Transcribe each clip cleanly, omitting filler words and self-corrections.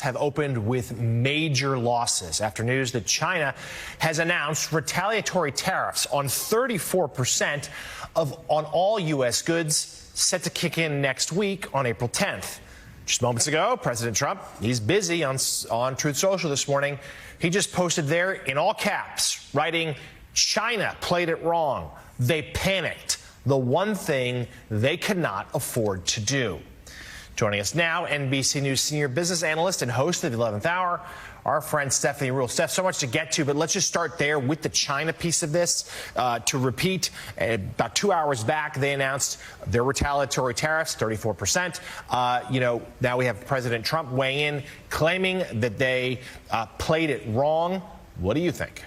Have opened with major losses after news that China has announced retaliatory tariffs on 34% on all U.S. goods, set to kick in next week on April 10th. Just moments ago, President Trump, he's busy on Truth Social this morning. He just posted there in all caps, writing, "China played it wrong. They panicked. The one thing they could not afford to do." Joining us now, NBC News senior business analyst and host of the 11th Hour, our friend Stephanie Ruhle. Steph, so much to get to, but let's just start there with the China piece of this. To repeat, about 2 hours back, they announced their retaliatory tariffs, 34%. Now we have President Trump weighing in, claiming that they played it wrong. What do you think?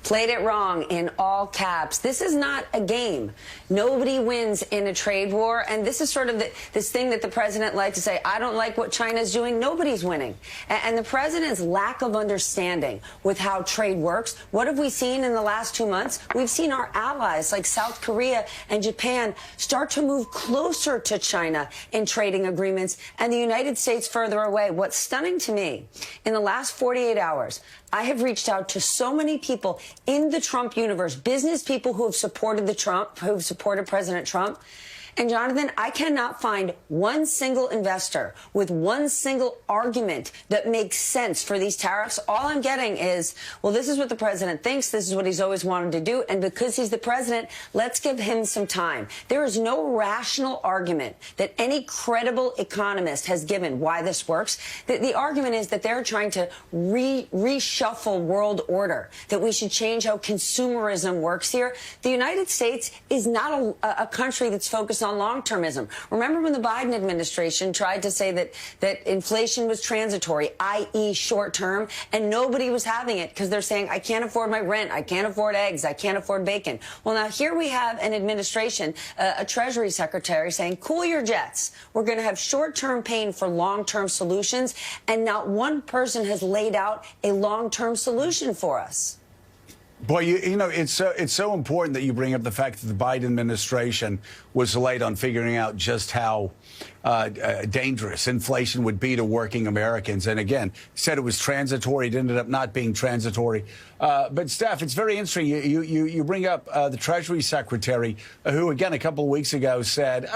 Played it wrong in all caps. This is not a game. Nobody wins in a trade war. And this is sort of this thing that the president liked to say, I don't like what China's doing. Nobody's winning. And the president's lack of understanding with how trade works. What have we seen in the last 2 months? We've seen our allies like South Korea and Japan start to move closer to China in trading agreements and the United States further away. What's stunning to me, in the last 48 hours, I have reached out to so many people in the Trump universe, business people who have supported President Trump. And Jonathan, I cannot find one single investor with one single argument that makes sense for these tariffs. All I'm getting is, well, this is what the president thinks. This is what he's always wanted to do. And because he's the president, let's give him some time. There is no rational argument that any credible economist has given why this works. The argument is that they're trying to reshuffle world order, that we should change how consumerism works here. The United States is not a country that's focused on long-termism. Remember when the Biden administration tried to say that inflation was transitory, i.e. short-term, and nobody was having it because they're saying, I can't afford my rent, I can't afford eggs, I can't afford bacon. Well, now here we have an administration, a Treasury Secretary saying, cool your jets. We're going to have short-term pain for long-term solutions, and not one person has laid out a long-term solution for us. Boy, it's so important that you bring up the fact that the Biden administration was late on figuring out just how dangerous inflation would be to working Americans. And again, said it was transitory. It ended up not being transitory. But Steph, it's very interesting. You bring up the Treasury Secretary, who, again, a couple of weeks ago said,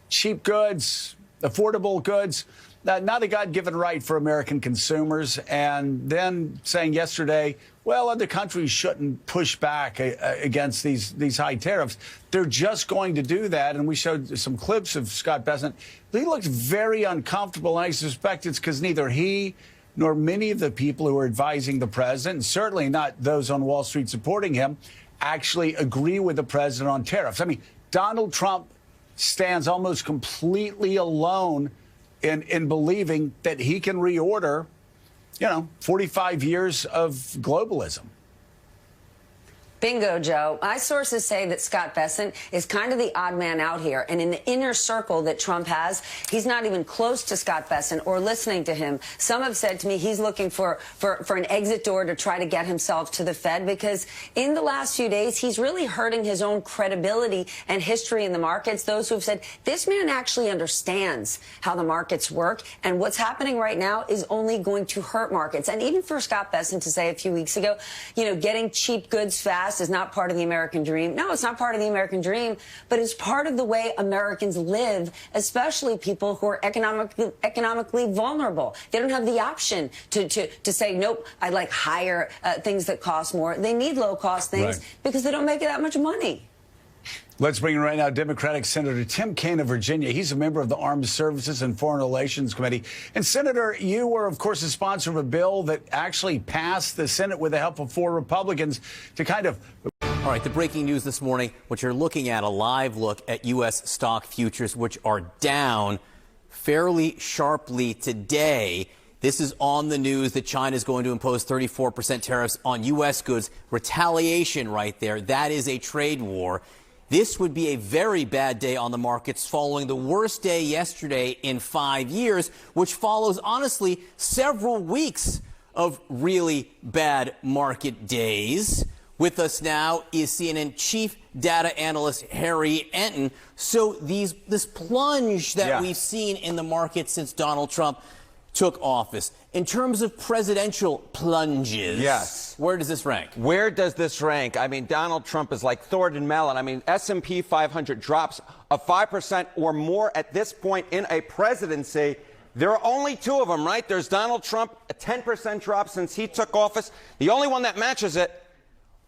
cheap goods, affordable goods, not a God-given right for American consumers. And then saying yesterday, well, other countries shouldn't push back against these high tariffs. They're just going to do that. And we showed some clips of Scott Bessent. He looked very uncomfortable, and I suspect it's because neither he nor many of the people who are advising the president, and certainly not those on Wall Street supporting him, actually agree with the president on tariffs. I mean, Donald Trump stands almost completely alone in believing that he can reorder 45 years of globalism. Bingo, Joe. My sources say that Scott Bessent is kind of the odd man out here. And in the inner circle that Trump has, he's not even close to Scott Bessent or listening to him. Some have said to me he's looking for an exit door to try to get himself to the Fed, because in the last few days, he's really hurting his own credibility and history in the markets. Those who have said this man actually understands how the markets work, and what's happening right now is only going to hurt markets. And even for Scott Bessent to say a few weeks ago, getting cheap goods fast is not part of the American dream. No, it's not part of the American dream, but it's part of the way Americans live, especially people who are economically vulnerable. They don't have the option to say, nope, I like higher things that cost more. They need low-cost things because they don't make that much money. Let's bring in right now Democratic Senator Tim Kaine of Virginia. He's a member of the Armed Services and Foreign Relations Committee. And, Senator, you were, of course, a sponsor of a bill that actually passed the Senate with the help of 4 Republicans to kind of... All right, the breaking news this morning, what you're looking at, a live look at U.S. stock futures, which are down fairly sharply today. This is on the news that China is going to impose 34% tariffs on U.S. goods. Retaliation right there. That is a trade war. This would be a very bad day on the markets following the worst day yesterday in 5 years, which follows, honestly, several weeks of really bad market days. With us now is CNN chief data analyst Harry Enton. So this plunge that we've seen in the market since Donald Trump took office, in terms of presidential plunges, where does this rank? Where does this rank? I mean, Donald Trump is like Thornton Mellon. I mean, S&P 500 drops of 5% or more at this point in a presidency. There are only two of them, right? There's Donald Trump, a 10% drop since he took office. The only one that matches it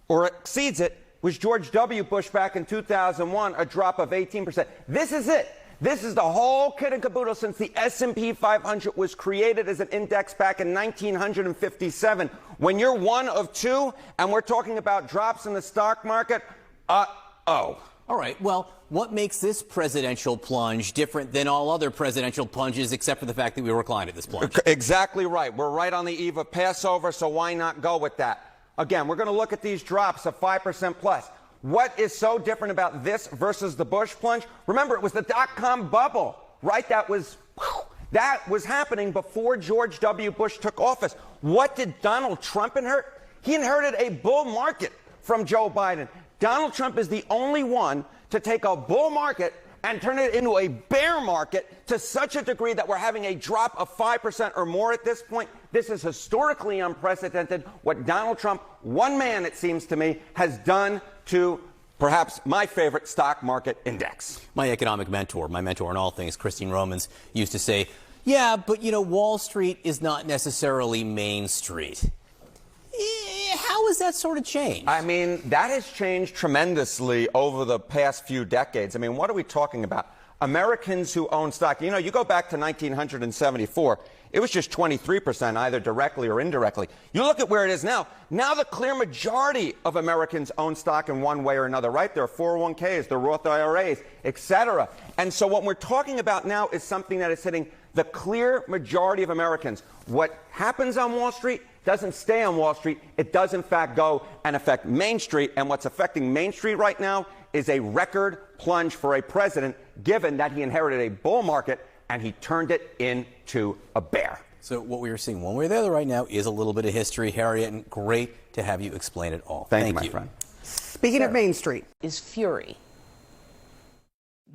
or exceeds it was George W. Bush back in 2001, a drop of 18%. This is it. This is the whole kit and caboodle since the S&P 500 was created as an index back in 1957. When you're one of two and we're talking about drops in the stock market, All right. Well, what makes this presidential plunge different than all other presidential plunges, except for the fact that we reclined at this plunge? Exactly right. We're right on the eve of Passover, so why not go with that? Again, we're going to look at these drops of 5% plus. What is so different about this versus the Bush plunge? Remember, it was the dot-com bubble, right? That was happening before George W. Bush took office. What did Donald Trump inherit? He inherited a bull market from Joe Biden. Donald Trump is the only one to take a bull market and turn it into a bear market to such a degree that we're having a drop of 5% or more at this point. This is historically unprecedented. What Donald Trump, one man, it seems to me, has done to perhaps my favorite stock market index. My economic mentor, my mentor in all things, Christine Romans, used to say, yeah, but Wall Street is not necessarily Main Street. How has that sort of changed? I mean, that has changed tremendously over the past few decades. I mean, what are we talking about? Americans who own stock. You go back to 1974, it was just 23%, either directly or indirectly. You look at where it is now. Now the clear majority of Americans own stock in one way or another, right? Their 401ks, their Roth IRAs, etc. And so what we're talking about now is something that is hitting the clear majority of Americans. What happens on Wall Street doesn't stay on Wall Street. It does, in fact, go and affect Main Street. And what's affecting Main Street right now is a record plunge for a president, given that he inherited a bull market and he turned it into a bear. So what we are seeing one way or the other right now is a little bit of history. Harriet, and great to have you explain it all. Thank you, my friend. Speaking of Main Street, is fury.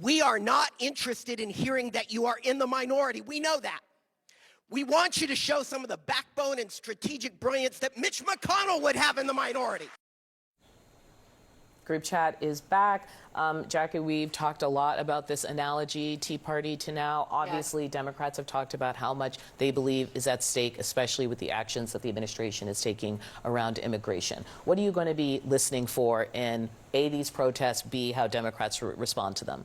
We are not interested in hearing that you are in the minority. We know that. We want you to show some of the backbone and strategic brilliance that Mitch McConnell would have in the minority. Group chat is back. Jackie, we've talked a lot about this analogy, Tea Party to now. Obviously, Democrats have talked about how much they believe is at stake, especially with the actions that the administration is taking around immigration. What are you going to be listening for in A, these protests, B, how Democrats respond to them?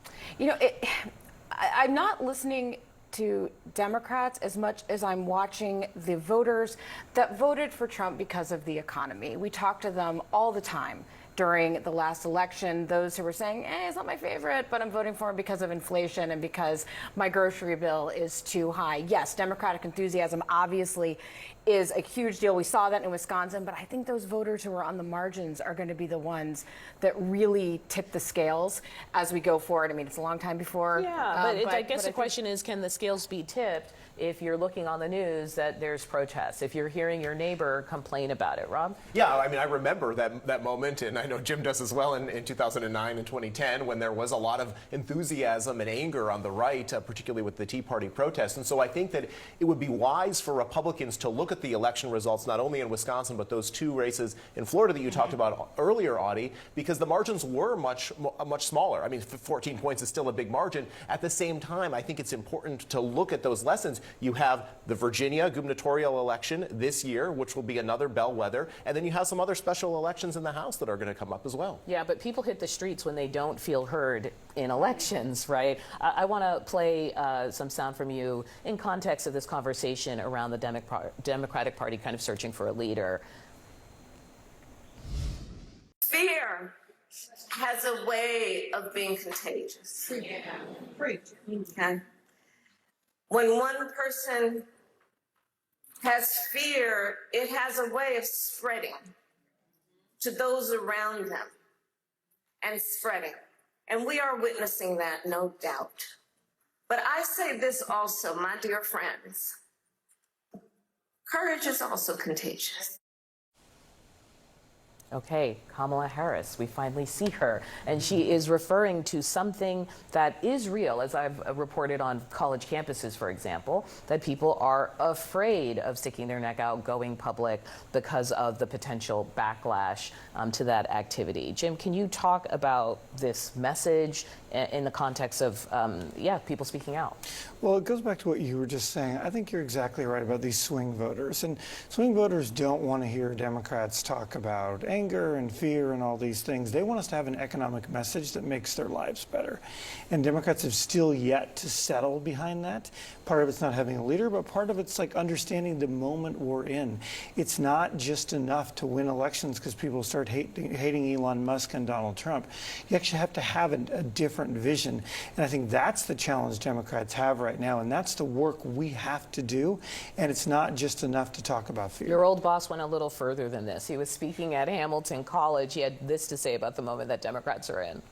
I'm not listening to Democrats as much as I'm watching the voters that voted for Trump because of the economy. We talk to them all the time during the last election, those who were saying, it's not my favorite, but I'm voting for him because of inflation and because my grocery bill is too high. Yes, Democratic enthusiasm obviously is a huge deal. We saw that in Wisconsin, but I think those voters who are on the margins are going to be the ones that really tip the scales as we go forward. I mean, it's a long time before. Yeah, but I guess the question is, can the scales be tipped if you're looking on the news that there's protests, if you're hearing your neighbor complain about it, Rob? Yeah, I mean, I remember that moment, and I know Jim does as well, in 2009 and 2010, when there was a lot of enthusiasm and anger on the right, particularly with the Tea Party protests. And so I think that it would be wise for Republicans to look at the election results, not only in Wisconsin, but those two races in Florida that you talked about earlier, Audie, because the margins were much smaller. I mean, 14 points is still a big margin. At the same time, I think it's important to look at those lessons. You have the Virginia gubernatorial election this year, which will be another bellwether, and then you have some other special elections in the House that are going to come up as well. Yeah, but people hit the streets when they don't feel heard in elections, right? I want to play some sound from you in context of this conversation around the Democratic Party kind of searching for a leader. Fear has a way of being contagious. Yeah. Okay. When one person has fear, it has a way of spreading to those around them and spreading. And we are witnessing that, no doubt. But I say this also, my dear friends, courage is also contagious. Okay, Kamala Harris, we finally see her. And she is referring to something that is real, as I've reported on college campuses, for example, that people are afraid of sticking their neck out, going public because of the potential backlash to that activity. Jim, can you talk about this message in the context of, people speaking out? Well, it goes back to what you were just saying. I think you're exactly right about these swing voters. And swing voters don't want to hear Democrats talk about anger and fear and all these things. They want us to have an economic message that makes their lives better. And Democrats have still yet to settle behind that. Part of it's not having a leader, but part of it's like understanding the moment we're in. It's not just enough to win elections because people start hating Elon Musk and Donald Trump. You actually have to have a different vision. And I think that's the challenge Democrats have right now. And that's the work we have to do. And it's not just enough to talk about fear. Your old boss went a little further than this. He was speaking at Hamilton College. He had this to say about the moment that Democrats are in.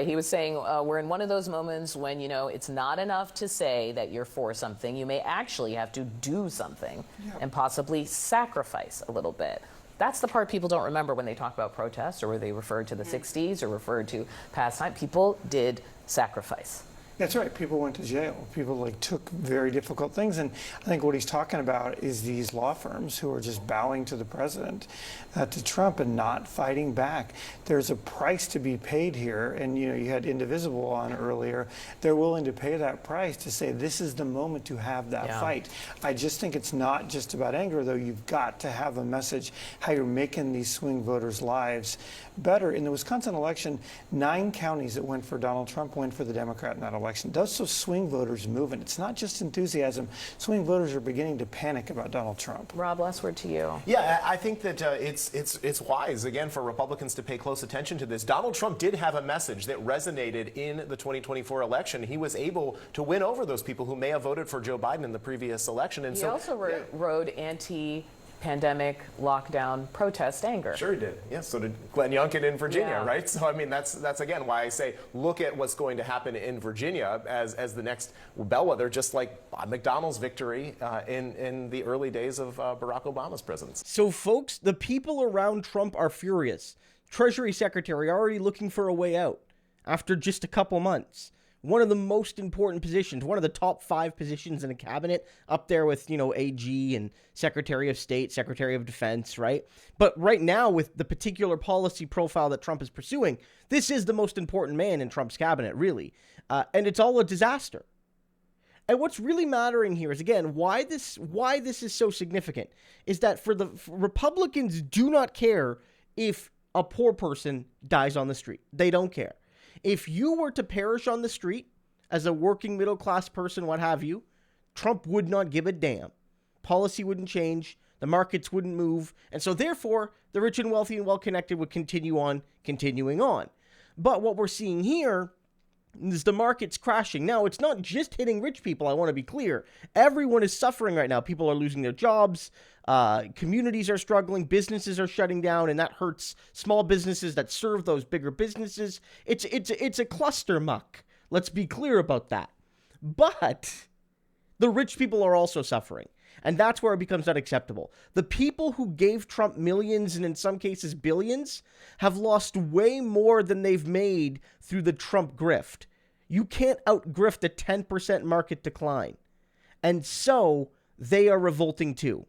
He was saying we're in one of those moments when, it's not enough to say that you're for something. You may actually have to do something and possibly sacrifice a little bit. That's the part people don't remember when they talk about protests or where they refer to the 60s or refer to past time. People did sacrifice. That's right. People went to jail. People took very difficult things. And I think what he's talking about is these law firms who are just bowing to the president, to Trump, and not fighting back. There's a price to be paid here. And, you had Indivisible on earlier. They're willing to pay that price to say this is the moment to have that fight. I just think it's not just about anger, though. You've got to have a message how you're making these swing voters' lives better. In the Wisconsin election, 9 counties that went for Donald Trump went for the Democrat in that election. Those are swing voters moving. It's not just enthusiasm. Swing voters are beginning to panic about Donald Trump. Rob, last word to you. Yeah, I think that it's wise, again, for Republicans to pay close attention to this. Donald Trump did have a message that resonated in the 2024 election. He was able to win over those people who may have voted for Joe Biden in the previous election. And he also rode pandemic lockdown protest anger. Sure he did. Yes, so did Glenn Youngkin in Virginia, right? So, that's again why I say look at what's going to happen in Virginia as the next bellwether, just like Bob McDonnell's victory in the early days of Barack Obama's presidency. So, folks, the people around Trump are furious. Treasury Secretary already looking for a way out after just a couple months. One of the most important positions, one of the top 5 positions in a cabinet, up there with, AG and Secretary of State, Secretary of Defense, right? But right now, with the particular policy profile that Trump is pursuing, this is the most important man in Trump's cabinet, really. And it's all a disaster. And what's really mattering here is, again, why this is so significant is that for Republicans do not care if a poor person dies on the street. They don't care. If you were to perish on the street as a working middle-class person, what have you, Trump would not give a damn. Policy wouldn't change. The markets wouldn't move. And so therefore, the rich and wealthy and well-connected would continuing on. But what we're seeing here is the markets crashing. Now, it's not just hitting rich people. I want to be clear. Everyone is suffering right now. People are losing their jobs. Communities are struggling. Businesses are shutting down, and that hurts small businesses that serve those bigger businesses. It's a cluster muck. Let's be clear about that. But the rich people are also suffering, and that's where it becomes unacceptable. The people who gave Trump millions and in some cases billions have lost way more than they've made through the Trump grift. You can't out-grift a 10% market decline. And so they are revolting too.